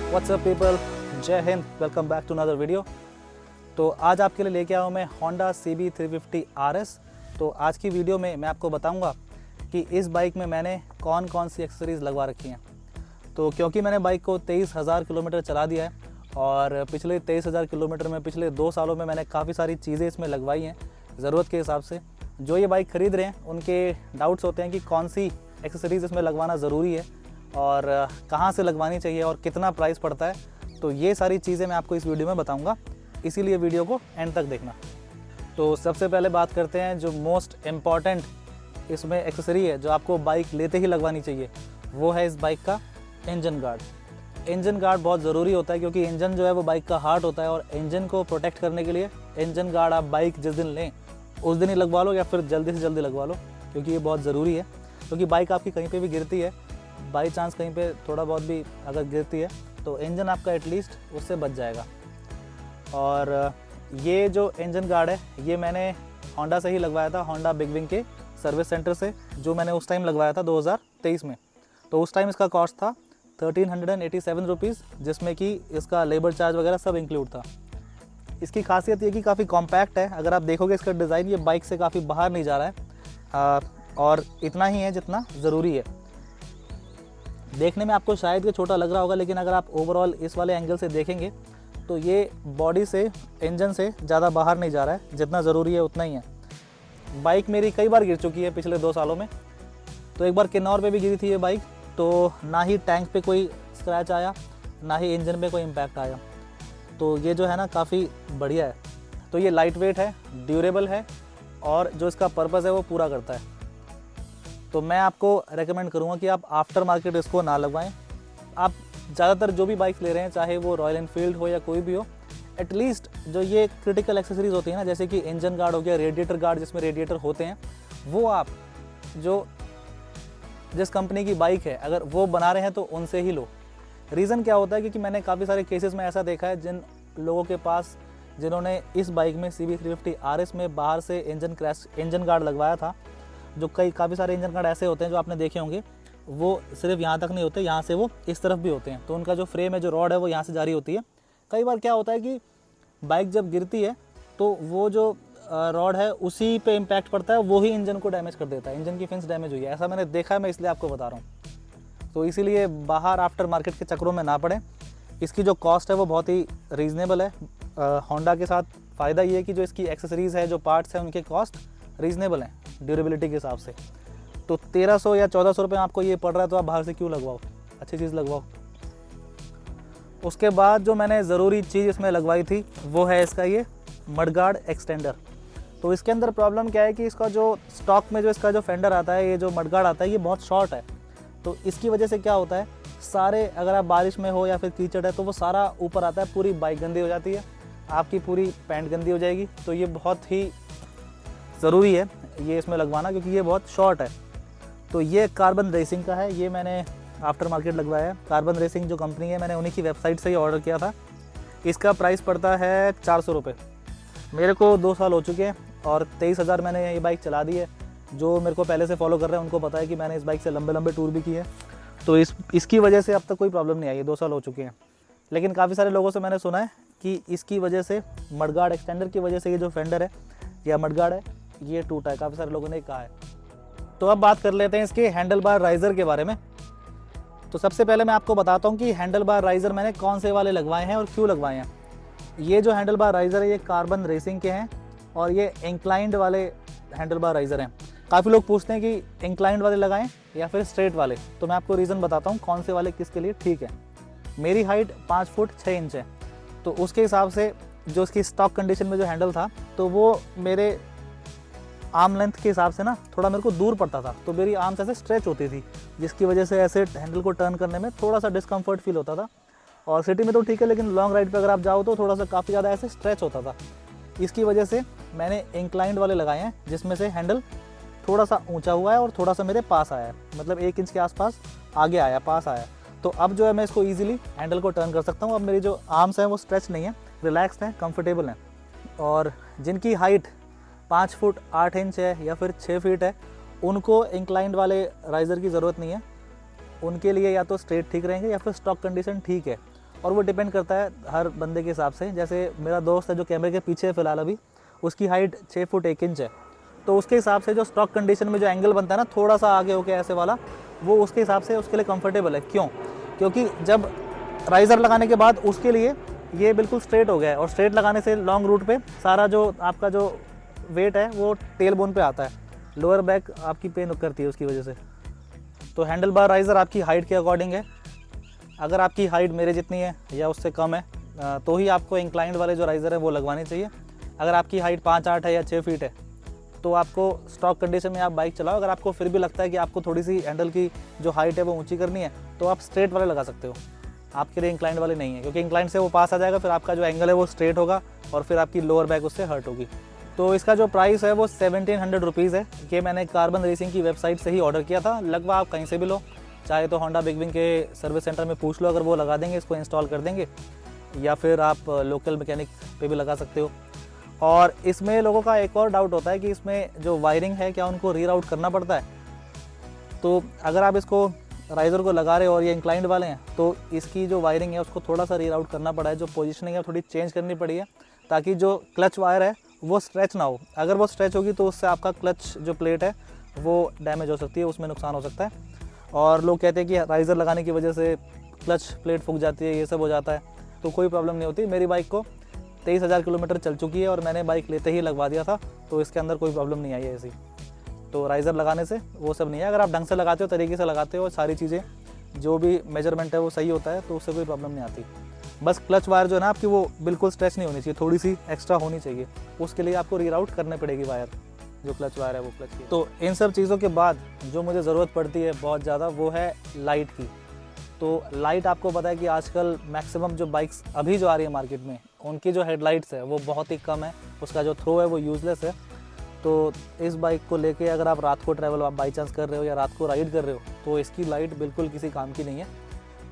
WhatsApp people, जय Hind, welcome back to another video. तो आज आपके लिए लेके आया हूँ मैं Honda CB350 RS। तो आज की वीडियो में मैं आपको बताऊँगा कि इस बाइक में मैंने कौन कौन सी एक्सेसरीज़ लगवा रखी हैं। तो क्योंकि मैंने बाइक को 23,000 किलोमीटर चला दिया है और पिछले 23,000 किलोमीटर में पिछले 2 सालों में मैंने काफ़ी सारी चीज़ें इसमें लगवाई हैं ज़रूरत के हिसाब से। जो ये बाइक ख़रीद रहे हैं उनके डाउट्स होते हैं कि कौन सी एक्सेसरीज़ इसमें लगवाना ज़रूरी है और कहाँ से लगवानी चाहिए और कितना प्राइस पड़ता है। तो ये सारी चीज़ें मैं आपको इस वीडियो में बताऊंगा, इसीलिए वीडियो को एंड तक देखना। तो सबसे पहले बात करते हैं जो मोस्ट इम्पॉर्टेंट इसमें एक्सेसरी है जो आपको बाइक लेते ही लगवानी चाहिए, वो है इस बाइक का इंजन गार्ड। इंजन गार्ड बहुत ज़रूरी होता है क्योंकि इंजन जो है वो बाइक का हार्ट होता है और इंजन को प्रोटेक्ट करने के लिए इंजन गार्ड आप बाइक जिस दिन लें उस दिन ही लगवा लो या फिर जल्दी से जल्दी लगवा लो, क्योंकि ये बहुत ज़रूरी है। क्योंकि बाइक आपकी कहीं पे भी गिरती है, बाई चांस कहीं पे थोड़ा बहुत भी अगर गिरती है तो इंजन आपका एटलीस्ट उससे बच जाएगा। और ये जो इंजन गार्ड है ये मैंने होंडा से ही लगवाया था, होंडा बिग विंग के सर्विस सेंटर से, जो मैंने उस टाइम लगवाया था 2023 में। तो उस टाइम इसका कॉस्ट था 1387 रुपीज़, जिसमें कि इसका लेबर चार्ज वगैरह सब इंक्लूड था। इसकी खासियत ये कि काफ़ी कॉम्पैक्ट है। अगर आप देखोगे इसका डिज़ाइन, ये बाइक से काफ़ी बाहर नहीं जा रहा है और इतना ही है जितना ज़रूरी है। देखने में आपको शायद ये छोटा लग रहा होगा, लेकिन अगर आप ओवरऑल इस वाले एंगल से देखेंगे तो ये बॉडी से, इंजन से ज़्यादा बाहर नहीं जा रहा है, जितना ज़रूरी है उतना ही है। बाइक मेरी कई बार गिर चुकी है पिछले 2 सालों में। तो एक बार किन्नौर पे भी गिरी थी ये बाइक, तो ना ही टैंक पे कोई स्क्रैच आया ना ही इंजन पे कोई इम्पैक्ट आया। तो ये जो है ना काफ़ी बढ़िया है। तो ये लाइट वेट है, ड्यूरेबल है और जो इसका पर्पज़ है वो पूरा करता है। तो मैं आपको रेकमेंड करूँगा कि आप आफ्टर मार्केट इसको ना लगवाएं। आप ज़्यादातर जो भी बाइक्स ले रहे हैं, चाहे वो रॉयल एनफील्ड हो या कोई भी हो, एटलीस्ट जो ये क्रिटिकल एक्सेसरीज़ होती है ना, जैसे कि इंजन गार्ड हो गया, रेडिएटर गार्ड जिसमें रेडिएटर होते हैं, वो आप जो जिस कंपनी की बाइक है अगर वो बना रहे हैं तो उनसे ही लो। रीज़न क्या होता है, क्योंकि मैंने काफ़ी सारे केसेस में ऐसा देखा है जिन लोगों के पास, जिन्होंने इस बाइक में CB350 RS में बाहर से इंजन गार्ड लगवाया था, जो काफ़ी सारे इंजन गार्ड ऐसे होते हैं जो आपने देखे होंगे, वो सिर्फ यहाँ तक नहीं होते, यहाँ से वो इस तरफ भी होते हैं। तो उनका जो फ्रेम है, जो रॉड है, वो यहाँ से जारी होती है। कई बार क्या होता है कि बाइक जब गिरती है तो वो जो रॉड है उसी पे इम्पैक्ट पड़ता है, वो ही इंजन को डैमेज कर देता है। इंजन की फिंस डैमेज हुई है, ऐसा मैंने देखा है, मैं इसलिए आपको बता रहा हूँ। तो इसीलिए बाहर आफ्टर मार्केट के चक्करों में ना पड़े। इसकी जो कॉस्ट है वो बहुत ही रीज़नेबल है। होंडा के साथ फ़ायदा ये है कि जो इसकी एक्सेसरीज़ है, जो पार्ट्स हैं, उनके कॉस्ट रीज़नेबल हैं ड्यूरेबिलिटी के हिसाब से। तो 1300 या 1400 रुपये आपको ये पड़ रहा है, तो आप बाहर से क्यों लगवाओ, अच्छी चीज़ लगवाओ। उसके बाद जो मैंने ज़रूरी चीज़ इसमें लगवाई थी वो है इसका ये मडगार्ड एक्सटेंडर। तो इसके अंदर प्रॉब्लम क्या है कि इसका जो स्टॉक में जो इसका जो फेंडर आता है, ये जो मडगार्ड आता है, ये बहुत शॉर्ट है। तो इसकी वजह से क्या होता है, सारे, अगर आप बारिश में हो या फिर कीचड़ है तो वो सारा ऊपर आता है, पूरी बाइक गंदी हो जाती है, आपकी पूरी पैंट गंदी हो जाएगी। तो ये बहुत ही ज़रूरी है ये इसमें लगवाना, क्योंकि ये बहुत शॉर्ट है। तो ये कार्बन रेसिंग का है, ये मैंने आफ्टर मार्केट लगवाया है। कार्बन रेसिंग जो कंपनी है, मैंने उन्हीं की वेबसाइट से ही ऑर्डर किया था। इसका प्राइस पड़ता है 400 रुपये। मेरे को 2 साल हो चुके हैं और 23,000 मैंने ये बाइक चला दी है। जो मेरे को पहले से फॉलो कर रहे हैं उनको पता है कि मैंने इस बाइक से लंबे लंबे टूर भी किए हैं। तो इसकी वजह से अब तक कोई प्रॉब्लम नहीं आई है, 2 साल हो चुके हैं। लेकिन काफ़ी सारे लोगों से मैंने सुना है कि इसकी वजह से, मडगार्ड एक्सटेंडर की वजह से, ये जो फेंडर है या मडगार्ड है ये टूटा है, काफ़ी सारे लोगों ने कहा है। तो अब बात कर लेते हैं इसके हैंडल बार राइज़र के बारे में। तो सबसे पहले मैं आपको बताता हूँ कि हैंडल बार राइज़र मैंने कौन से वाले लगवाए हैं और क्यों लगवाए हैं। ये जो हैंडल बार राइज़र है ये कार्बन रेसिंग के हैं और ये इंक्लाइंड वाले हैंडल बार राइज़र हैं। काफ़ी लोग पूछते हैं कि इंक्लाइंड वाले लगाएं या फिर स्ट्रेट वाले, तो मैं आपको रीज़न बताता हूँ कौन से वाले किसके लिए ठीक है। मेरी हाइट 5 फुट 6 इंच है, तो उसके हिसाब से जो इसकी स्टॉक कंडीशन में जो हैंडल था तो वो मेरे आर्म लेंथ के हिसाब से ना थोड़ा मेरे को दूर पड़ता था, तो मेरी आर्म्स ऐसे स्ट्रेच होती थी, जिसकी वजह से ऐसे हैंडल को टर्न करने में थोड़ा सा डिस्कम्फर्ट फील होता था। और सिटी में तो ठीक है, लेकिन लॉन्ग राइड पे अगर आप जाओ तो थोड़ा सा काफ़ी ज़्यादा ऐसे स्ट्रेच होता था। इसकी वजह से मैंने इंक्लाइंड वाले लगाए हैं, जिसमें से हैंडल थोड़ा सा ऊंचा हुआ है और थोड़ा सा मेरे पास आया है, मतलब 1 इंच के आसपास आगे आया, पास आया। तो अब जो है मैं इसको ईजिली हैंडल को टर्न कर सकता हूँ। अब मेरी जो आर्म्स हैं वो स्ट्रेच नहीं है, रिलैक्सड हैं, कंफर्टेबल हैं। और जिनकी हाइट 5 फुट 8 इंच है या फिर 6 फीट है, उनको इंक्लाइंड वाले राइज़र की ज़रूरत नहीं है। उनके लिए या तो स्ट्रेट ठीक रहेंगे या फिर स्टॉक कंडीशन ठीक है। और वो डिपेंड करता है हर बंदे के हिसाब से। जैसे मेरा दोस्त है जो कैमरे के पीछे है फ़िलहाल अभी, उसकी हाइट 6 फुट 1 इंच है, तो उसके हिसाब से जो स्टॉक कंडीशन में जो एंगल बनता है ना थोड़ा सा आगे होके ऐसे वाला, वो उसके हिसाब से उसके लिए कंफर्टेबल है। क्यों? क्योंकि जब राइज़र लगाने के बाद उसके लिए ये बिल्कुल स्ट्रेट हो गया है, और स्ट्रेट लगाने से लॉन्ग रूट पे सारा जो आपका जो वेट है वो टेल बोन पे आता है, लोअर बैक आपकी पेन करती है उसकी वजह से। तो हैंडल बार राइज़र आपकी हाइट के अकॉर्डिंग है। अगर आपकी हाइट मेरे जितनी है या उससे कम है तो ही आपको इंक्लाइंड वाले जो राइज़र है वो लगवाने चाहिए। अगर आपकी हाइट 5-8 है या 6 फीट है तो आपको स्टॉक कंडीशन में आप बाइक चलाओ। अगर आपको फिर भी लगता है कि आपको थोड़ी सी हैंडल की जो हाइट है वो ऊंची करनी है तो आप स्ट्रेट वाले लगा सकते हो, आपके लिए इंक्लाइंड वाले नहीं है, क्योंकि इंक्लाइंड से वो पास आ जाएगा, फिर आपका जो एंगल है वो स्ट्रेट होगा और फिर आपकी लोअर बैक उससे हर्ट होगी। तो इसका जो प्राइस है वो 1700 रुपीज़ है। ये मैंने कार्बन रेसिंग की वेबसाइट से ही ऑर्डर किया था। लगवा आप कहीं से भी लो, चाहे तो होंडा बिग विंग के सर्विस सेंटर में पूछ लो, अगर वो लगा देंगे, इसको इंस्टॉल कर देंगे, या फिर आप लोकल मैकेनिक पे भी लगा सकते हो। और इसमें लोगों का एक और डाउट होता है कि इसमें जो वायरिंग है क्या उनको रीराउट करना पड़ता है। तो अगर आप इसको राइज़र को लगा रहे हो और ये इंक्लाइंड वाले हैं तो इसकी जो वायरिंग है उसको थोड़ा सा रीराउट करना पड़ा है, जो पोजीशनिंग है थोड़ी चेंज करनी पड़ी है, ताकि जो क्लच वायर है वो स्ट्रेच ना हो। अगर वो स्ट्रेच होगी तो उससे आपका क्लच जो प्लेट है वो डैमेज हो सकती है, उसमें नुकसान हो सकता है। और लोग कहते हैं कि राइज़र लगाने की वजह से क्लच प्लेट फूक जाती है, ये सब हो जाता है, तो कोई प्रॉब्लम नहीं होती। मेरी बाइक को 23,000 किलोमीटर चल चुकी है और मैंने बाइक लेते ही लगवा दिया था, तो इसके अंदर कोई प्रॉब्लम नहीं आई है ऐसी। तो राइज़र लगाने से वो सब नहीं है। अगर आप ढंग से लगाते हो, तरीके से लगाते हो, सारी चीज़ें जो भी मेजरमेंट है वो सही होता है, तो उससे कोई प्रॉब्लम नहीं आती। बस क्लच वायर जो है ना आपकी वो बिल्कुल स्ट्रेच नहीं होनी चाहिए, थोड़ी सी एक्स्ट्रा होनी चाहिए, उसके लिए आपको रीराउट करने पड़ेगी वायर, जो क्लच वायर है वो क्लच की। तो इन सब चीज़ों के बाद जो मुझे ज़रूरत पड़ती है बहुत ज़्यादा वो है लाइट की। तो लाइट आपको पता है कि आजकल मैक्सिमम जो बाइक्स अभी जो आ रही है मार्केट में, उनकी जो हेडलाइट्स है वो बहुत ही कम है, उसका जो थ्रो है वो यूज़लेस है। तो इस बाइक को लेके अगर आप रात को ट्रैवल आप बाई चांस कर रहे हो या रात को राइड कर रहे हो तो इसकी लाइट बिल्कुल किसी काम की नहीं है।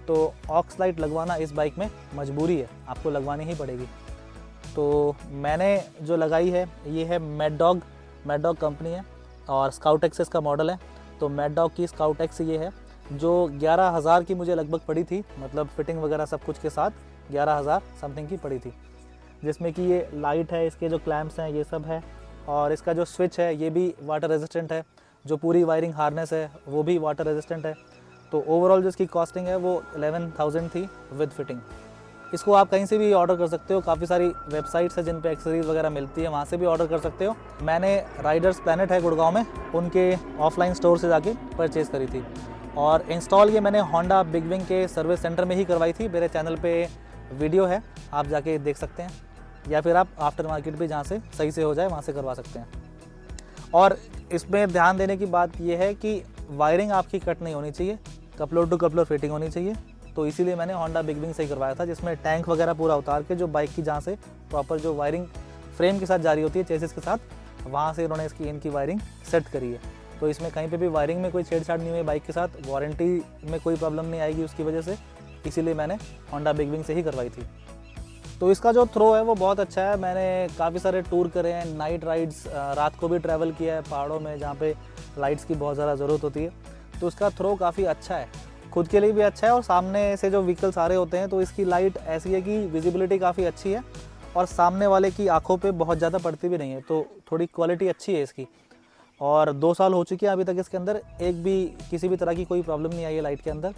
तो ऑक्स लाइट लगवाना इस बाइक में मजबूरी है, आपको लगवानी ही पड़ेगी। तो मैंने जो लगाई है ये है मैड डॉग कंपनी है और स्काउट एक्स इसका मॉडल है। तो मैड डॉग की स्काउट एक्स ये है जो 11,000 की मुझे लगभग पड़ी थी, मतलब फिटिंग वगैरह सब कुछ के साथ 11,000 समथिंग की पड़ी थी, जिसमें कि ये लाइट है, इसके जो क्लैम्प्स हैं ये सब है, और इसका जो स्विच है ये भी वाटर रेजिस्टेंट है, जो पूरी वायरिंग हार्नेस है वो भी वाटर रेजिस्टेंट है। तो ओवरऑल जो इसकी कॉस्टिंग है वो 11,000 थी विद फिटिंग। इसको आप कहीं से भी ऑर्डर कर सकते हो, काफ़ी सारी वेबसाइट्स है जिन पे एक्सेसरीज वगैरह मिलती है, वहाँ से भी ऑर्डर कर सकते हो। मैंने राइडर्स प्लैनेट है गुड़गांव में, उनके ऑफलाइन स्टोर से जाके परचेज़ करी थी, और इंस्टॉल ये मैंने होंडा बिग विंग के सर्विस सेंटर में ही करवाई थी। मेरे चैनल पे वीडियो है, आप जाके देख सकते हैं, या फिर आप आफ्टर मार्केट भी जहाँ से सही से हो जाए वहाँ से करवा सकते हैं। और इसमें ध्यान देने की बात यह है कि वायरिंग आपकी कट नहीं होनी चाहिए, कपलर टू कपलर फिटिंग होनी चाहिए। तो इसीलिए मैंने होंडा बिग विंग से ही करवाया था, जिसमें टैंक वगैरह पूरा उतार के जो बाइक की जहाँ से प्रॉपर जो वायरिंग फ्रेम के साथ जारी होती है चेसिस के साथ, वहाँ से इन्होंने इनकी वायरिंग सेट करी है। तो इसमें कहीं पे भी वायरिंग में कोई छेड़छाड़ नहीं हुई बाइक के साथ, वारंटी में कोई प्रॉब्लम नहीं आएगी उसकी वजह से, इसीलिए मैंने होंडा बिग विंग से ही करवाई थी। तो इसका जो थ्रो है वो बहुत अच्छा है। मैंने काफ़ी सारे टूर करे हैं, नाइट राइड्स, रात को भी ट्रैवल किया है पहाड़ों में जहाँ पे लाइट्स की बहुत ज़्यादा ज़रूरत होती है। तो उसका थ्रो काफ़ी अच्छा है, खुद के लिए भी अच्छा है, और सामने से जो व्हीकल्स आ रहे होते हैं तो इसकी लाइट ऐसी है कि विजिबिलिटी काफ़ी अच्छी है, और सामने वाले की आंखों पे बहुत ज़्यादा पड़ती भी नहीं है, तो थोड़ी क्वालिटी अच्छी है इसकी। और 2 साल हो चुके हैं अभी तक इसके अंदर, एक भी किसी भी तरह की कोई प्रॉब्लम नहीं आई है लाइट के अंदर।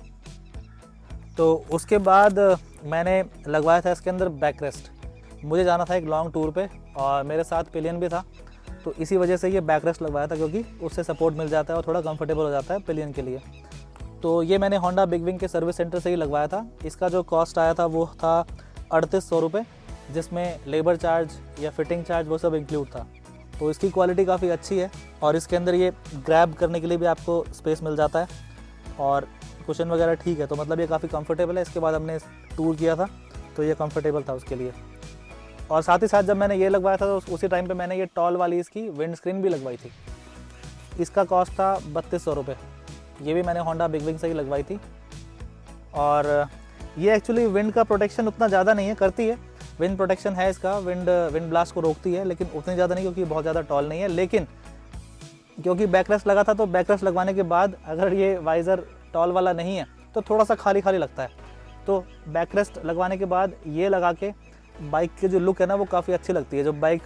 तो उसके बाद मैंने लगवाया था इसके अंदर बैक रेस्ट। मुझे जाना था एक लॉन्ग टूर पे और मेरे साथ पिलियन भी था, तो इसी वजह से ये बैक रेस्ट लगवाया था, क्योंकि उससे सपोर्ट मिल जाता है और थोड़ा कंफर्टेबल हो जाता है पिलियन के लिए। तो ये मैंने होंडा बिग विंग के सर्विस सेंटर से ही लगवाया था। इसका जो कॉस्ट आया था वो था 3800 रुपये, जिसमें लेबर चार्ज या फिटिंग चार्ज वो सब इंक्लूड था। तो इसकी क्वालिटी काफ़ी अच्छी है, और इसके अंदर ये ग्रैब करने के लिए भी आपको स्पेस मिल जाता है, और कुशन वगैरह ठीक है, तो मतलब ये काफ़ी कंफर्टेबल है। इसके बाद हमने टूर किया था तो ये कंफर्टेबल था उसके लिए। और साथ ही साथ जब मैंने ये लगवाया था तो उसी टाइम पे मैंने ये टॉल वाली इसकी विंड स्क्रीन भी लगवाई थी। इसका कॉस्ट था 3200 रुपये। ये भी मैंने होंडा बिग विंग से ही लगवाई थी, और ये एक्चुअली विंड का प्रोटेक्शन उतना ज़्यादा नहीं है, करती है विंड प्रोटेक्शन है इसका, विंड ब्लास्ट को रोकती है, लेकिन उतनी ज़्यादा नहीं, क्योंकि बहुत ज़्यादा टॉल नहीं है। लेकिन क्योंकि बैकरेस्ट लगा था, तो बैकरेस्ट लगवाने के बाद अगर ये वाइज़र टॉल वाला नहीं है तो थोड़ा सा खाली खाली लगता है, तो बैकरेस्ट लगवाने के बाद ये लगा के बाइक की जो लुक है ना वो काफ़ी अच्छी लगती है। जब बाइक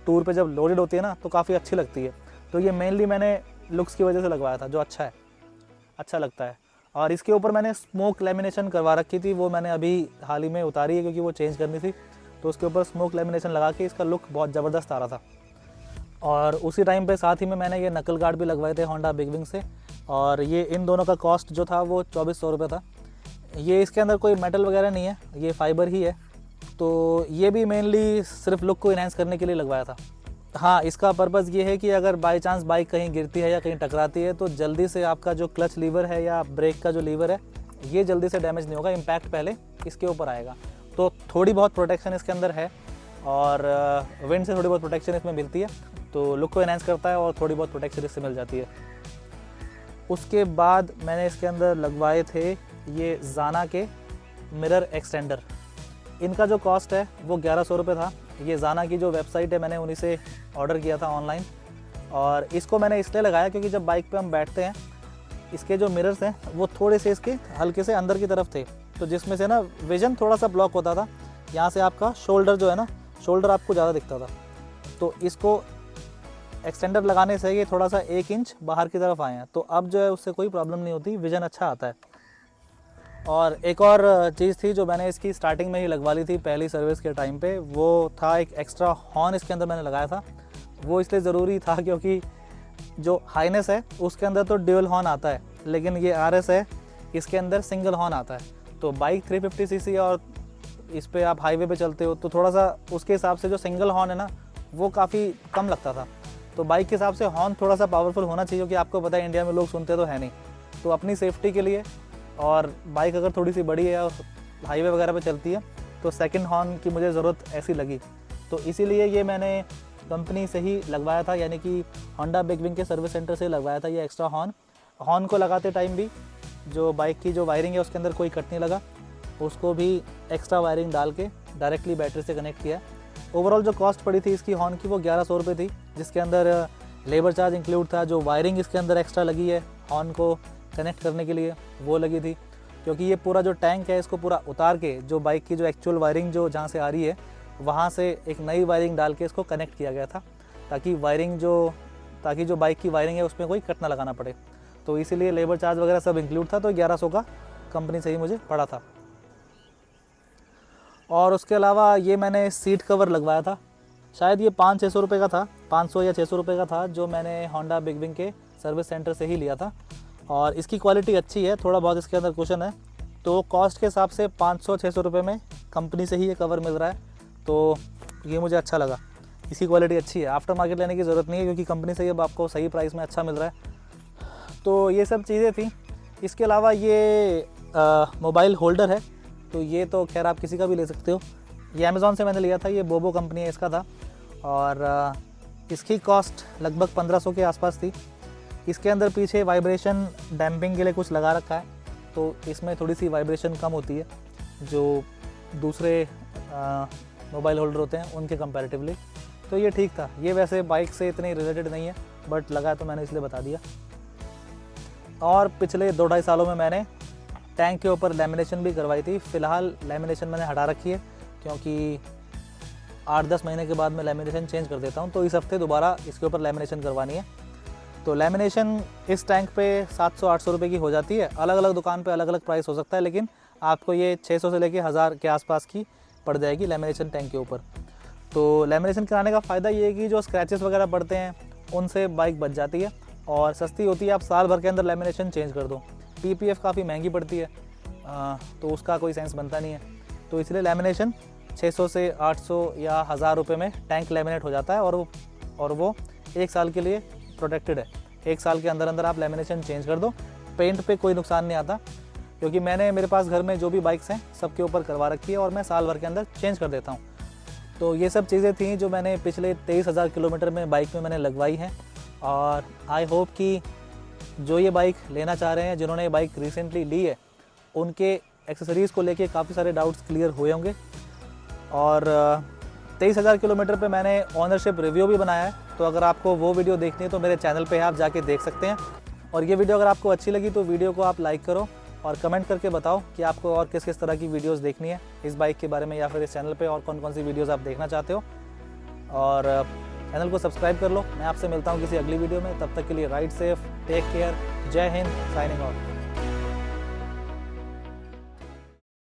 टूर पे जब लोडेड होती है ना तो काफ़ी अच्छी लगती है। तो ये मेनली मैंने लुक्स की वजह से लगवाया था, जो अच्छा लगता है। और इसके ऊपर मैंने स्मोक लेमिनेशन करवा रखी थी, वो मैंने अभी हाल ही में उतारी है क्योंकि वो चेंज करनी थी। तो उसके ऊपर स्मोक लेमिनेशन लगा के इसका लुक बहुत ज़बरदस्त आ रहा था। और उसी टाइम पे साथ ही में मैंने ये नकल गार्ड भी लगवाए थे होंडा बिग विंग से, और ये इन दोनों का कॉस्ट जो था वो 2400 रुपये था। ये इसके अंदर कोई मेटल वगैरह नहीं है, ये फाइबर ही है। तो ये भी मेनली सिर्फ लुक को इन्हेंस करने के लिए लगवाया था। हाँ, इसका पर्पज़ ये है कि अगर बाई चांस बाइक कहीं गिरती है या कहीं टकराती है तो जल्दी से आपका जो क्लच लीवर है या ब्रेक का जो लीवर है ये जल्दी से डैमेज नहीं होगा, इम्पैक्ट पहले इसके ऊपर आएगा। तो थोड़ी बहुत प्रोटेक्शन इसके अंदर है, और विंड से थोड़ी बहुत प्रोटेक्शन इसमें मिलती है, तो लुक को एनहांस करता है और थोड़ी बहुत प्रोटेक्शन इससे मिल जाती है। उसके बाद मैंने इसके अंदर लगवाए थे ये ज़ाना के मिरर एक्सटेंडर। इनका जो कॉस्ट है वो 1100 रुपये था। ये ज़ाना की जो वेबसाइट है मैंने उन्हीं से ऑर्डर किया था ऑनलाइन, और इसको मैंने इसलिए लगाया क्योंकि जब बाइक पे हम बैठते हैं इसके जो मिरर्स हैं वो थोड़े से इसके हल्के से अंदर की तरफ थे, तो जिसमें से ना विज़न थोड़ा सा ब्लॉक होता था। यहाँ से आपका शोल्डर जो है ना, शोल्डर आपको ज़्यादा दिखता था। तो इसको एक्सटेंडर लगाने से ये थोड़ा सा 1 इंच बाहर की तरफ आए हैं, तो अब जो है उससे कोई प्रॉब्लम नहीं होती, विज़न अच्छा आता है। और एक और चीज़ थी जो मैंने इसकी स्टार्टिंग में ही लगवा ली थी पहली सर्विस के टाइम पे, वो था एक एक्स्ट्रा हॉर्न इसके अंदर मैंने लगाया था। वो इसलिए ज़रूरी था क्योंकि जो हाइनेस है उसके अंदर तो ड्यूल हॉर्न आता है, लेकिन ये RS है इसके अंदर सिंगल हॉर्न आता है। तो बाइक 350 सीसी और इस पर आप हाईवे पे चलते हो तो थोड़ा सा उसके हिसाब से जो सिंगल हॉर्न है ना वो काफ़ी कम लगता था। तो बाइक के हिसाब से हॉर्न थोड़ा सा पावरफुल होना चाहिए, क्योंकि आपको पता है इंडिया में लोग सुनते तो है नहीं। तो अपनी सेफ्टी के लिए, और बाइक अगर थोड़ी सी बड़ी है और हाईवे वगैरह पे चलती है तो सेकंड हॉर्न की मुझे ज़रूरत ऐसी लगी, तो इसीलिए ये मैंने कंपनी से ही लगवाया था, यानी कि होंडा बिग विंग के सर्विस सेंटर से लगवाया था ये एक्स्ट्रा हॉर्न। हॉर्न को लगाते टाइम भी जो बाइक की जो वायरिंग है उसके अंदर कोई कट नहीं लगा, उसको भी एक्स्ट्रा वायरिंग डाल के डायरेक्टली बैटरी से कनेक्ट किया। ओवरऑल जो कॉस्ट पड़ी थी इसकी हॉर्न की वो 1100 रुपये थी, जिसके अंदर लेबर चार्ज इंक्लूड था। जो वायरिंग इसके अंदर एक्स्ट्रा लगी है हॉर्न को कनेक्ट करने के लिए वो लगी थी, क्योंकि ये पूरा जो टैंक है इसको पूरा उतार के जो बाइक की जो एक्चुअल वायरिंग जो जहाँ से आ रही है वहाँ से एक नई वायरिंग डाल के इसको कनेक्ट किया गया था, ताकि जो बाइक की वायरिंग है उसमें कोई कट ना लगाना पड़े। तो इसीलिए लेबर चार्ज वगैरह सब इंक्लूड था, तो 1100 का कंपनी से ही मुझे पड़ा था। और उसके अलावा ये मैंने सीट कवर लगवाया था, शायद ये 500-600 रुपये का था, 500 या 600 रुपये का था, जो मैंने होंडा बिग विंग के सर्विस सेंटर से ही लिया था। और इसकी क्वालिटी अच्छी है, थोड़ा बहुत इसके अंदर कुशन है, तो कॉस्ट के हिसाब से 500-600 रुपये में कंपनी से ही ये कवर मिल रहा है, तो ये मुझे अच्छा लगा। इसकी क्वालिटी अच्छी है, आफ्टर मार्केट लेने की ज़रूरत नहीं है क्योंकि कंपनी से ही अब आपको सही प्राइस में अच्छा मिल रहा है। तो ये सब चीज़ें थी। इसके अलावा ये मोबाइल होल्डर है, तो ये तो खैर आप किसी का भी ले सकते हो। ये अमेज़ॉन से मैंने लिया था, ये बोबो कंपनी है इसका था, और इसकी कॉस्ट लगभग 1500 के आसपास थी। इसके अंदर पीछे वाइब्रेशन डैम्पिंग के लिए कुछ लगा रखा है, तो इसमें थोड़ी सी वाइब्रेशन कम होती है जो दूसरे मोबाइल होल्डर होते हैं उनके कंपैरेटिवली। तो ये ठीक था। ये वैसे बाइक से इतनी रिलेटेड नहीं है, बट लगा तो मैंने इसलिए बता दिया। और पिछले 2-2.5 सालों में मैंने टैंक के ऊपर लैमिनेशन भी करवाई थी। फ़िलहाल लैमिनेशन मैंने हटा रखी है क्योंकि 8-10 महीने के बाद मैं लैमिनेशन चेंज कर देता हूँ, तो इस हफ्ते दोबारा इसके ऊपर लैमिनेशन करवानी है। तो लैमिनेशन इस टैंक पे 700-800 रुपये की हो जाती है। अलग अलग दुकान पे अलग अलग प्राइस हो सकता है, लेकिन आपको ये 600 से लेके 1000 के आसपास की पड़ जाएगी लैमिनेशन टैंक के ऊपर। तो लैमिनेशन कराने का फ़ायदा ये है कि जो स्क्रैचेस वगैरह पड़ते हैं उनसे बाइक बच जाती है और सस्ती होती है। आप साल भर के अंदर लैमिनेशन चेंज कर दो। PPF काफ़ी महंगी पड़ती है, तो उसका कोई सेंस बनता नहीं है। तो इसलिए लैमिनेशन 600 से 800 या 1000 रुपये में टैंक लैमिनेट हो जाता है, और वो 1 साल के लिए प्रोटेक्टेड है। 1 साल के अंदर अंदर आप लैमिनेशन चेंज कर दो, पेंट पे कोई नुकसान नहीं आता, क्योंकि मेरे पास घर में जो भी बाइक्स हैं सबके ऊपर करवा रखी है और मैं साल भर के अंदर चेंज कर देता हूँ। तो ये सब चीज़ें थी जो मैंने पिछले 23,000 किलोमीटर में बाइक में मैंने लगवाई हैं, और आई होप कि जो ये बाइक लेना चाह रहे हैं, जिन्होंने ये बाइक रिसेंटली ली है, उनके एक्सेसरीज़ को लेके काफ़ी सारे डाउट्स क्लियर हुए होंगे। और 23,000 किलोमीटर पे मैंने ऑनरशिप रिव्यू भी बनाया है, तो अगर आपको वो वीडियो देखनी है तो मेरे चैनल पे आप जाके देख सकते हैं। और ये वीडियो अगर आपको अच्छी लगी तो वीडियो को आप लाइक करो और कमेंट करके बताओ कि आपको और किस किस तरह की वीडियोस देखनी है इस बाइक के बारे में, या फिर इस चैनल पे और कौन कौन सी वीडियोस आप देखना चाहते हो। और चैनल को सब्सक्राइब कर लो। मैं आपसे मिलता हूँ किसी अगली वीडियो में, तब तक के लिए राइड सेफ, टेक केयर, जय हिंद, साइनिंग ऑफ।